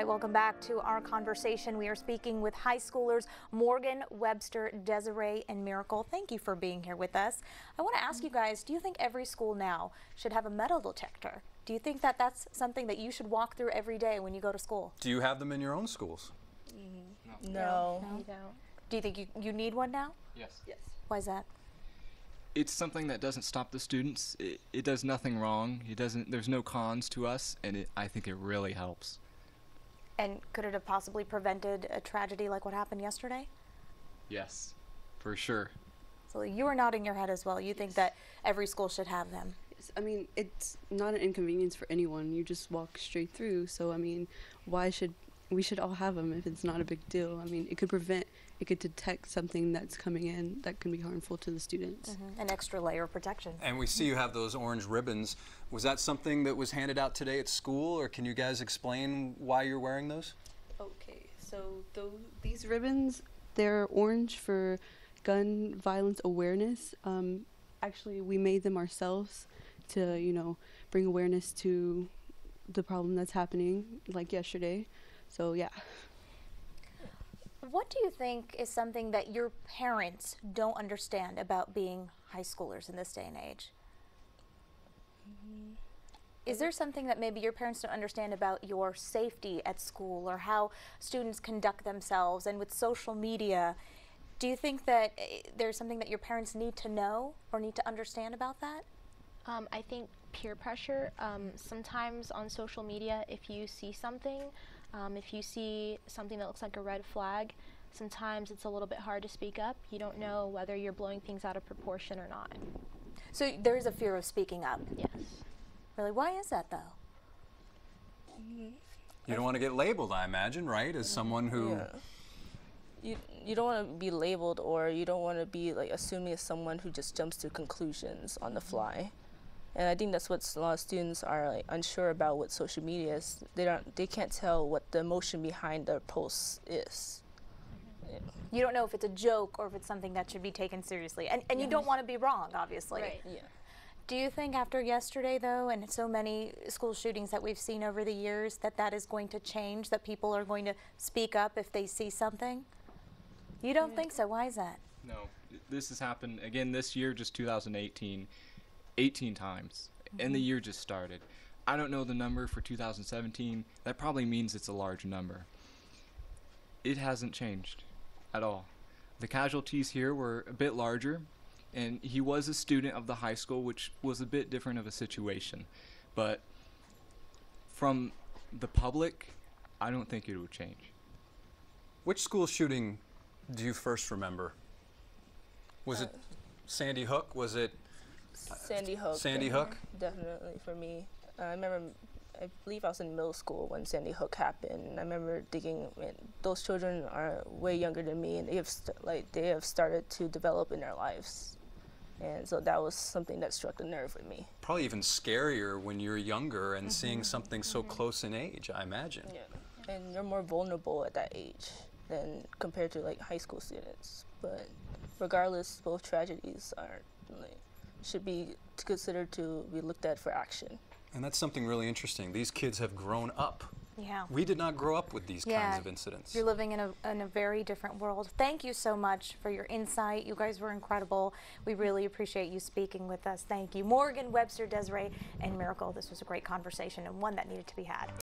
right, welcome back to our conversation. We are speaking with high schoolers Morgan, Webster, Desiree, and Miracle. Thank you for being here with us. I want to ask you guys, do you think every school now should have a metal detector? Do you think that that's something that you should walk through every day when you go to school? Do you have them in your own schools? No. You don't. Do you think you need one now? Yes. Why is that? It's something that doesn't stop the students. It does nothing wrong. There's no cons to us, and I think it really helps. And could it have possibly prevented a tragedy like what happened yesterday? Yes, for sure. So you were nodding your head as well. You think that every school should have them? I mean, it's not an inconvenience for anyone. You just walk straight through. So, I mean, we should all have them if it's not a big deal. I mean, it could detect something that's coming in that can be harmful to the students. An extra layer of protection. And we see you have those orange ribbons. Was that something that was handed out today at school, or can you guys explain why you're wearing those? Okay, so these ribbons, they're orange for gun violence awareness. Actually, we made them ourselves to, bring awareness to the problem that's happening, like yesterday. So, yeah. What do you think is something that your parents don't understand about being high schoolers in this day and age? Is there something that maybe your parents don't understand about your safety at school or how students conduct themselves? And with social media, do you think that there's something that your parents need to know or need to understand about that? I think peer pressure. Sometimes on social media, if you see something that looks like a red flag, sometimes it's a little bit hard to speak up. You don't know whether you're blowing things out of proportion or not. So there is a fear of speaking up? Yes. Really? Why is that, though? You don't want to get labeled, I imagine, right? As someone who... Yeah. You don't want to be labeled, or you don't want to be like assuming as someone who just jumps to conclusions on the fly. And I think that's what a lot of students are like unsure about with social media is they can't tell what the emotion behind their posts is. Yeah. You don't know if it's a joke or if it's something that should be taken seriously. And you don't want to be wrong, obviously. Right. Yeah. Do you think after yesterday, though, and so many school shootings that we've seen over the years, that is going to change, that people are going to speak up if they see something? You don't think so? Why is that? No, this has happened again this year, just 2018, 18 times, and the year just started. I don't know the number for 2017. That probably means it's a large number. It hasn't changed at all. The casualties here were a bit larger, and he was a student of the high school, which was a bit different of a situation. But from the public, I don't think it would change. Which school shooting do you first remember? Was it Sandy Hook? Was it Sandy Hook. Sandy Hook? Definitely for me. I believe I was in middle school when Sandy Hook happened. And I remember thinking, man, those children are way younger than me, and they have started to develop in their lives. And so that was something that struck a nerve with me. Probably even scarier when you're younger and seeing something so close in age, I imagine. Yeah. And you're more vulnerable at that age than compared to like high school students. But regardless, both tragedies should be considered to be looked at for action. And that's something really interesting. These kids have grown up. Yeah. We did not grow up with these kinds of incidents. You're living in a very different world. Thank you so much for your insight. You guys were incredible. We really appreciate you speaking with us. Thank you. Morgan, Webster, Desiree, and Miracle. This was a great conversation and one that needed to be had.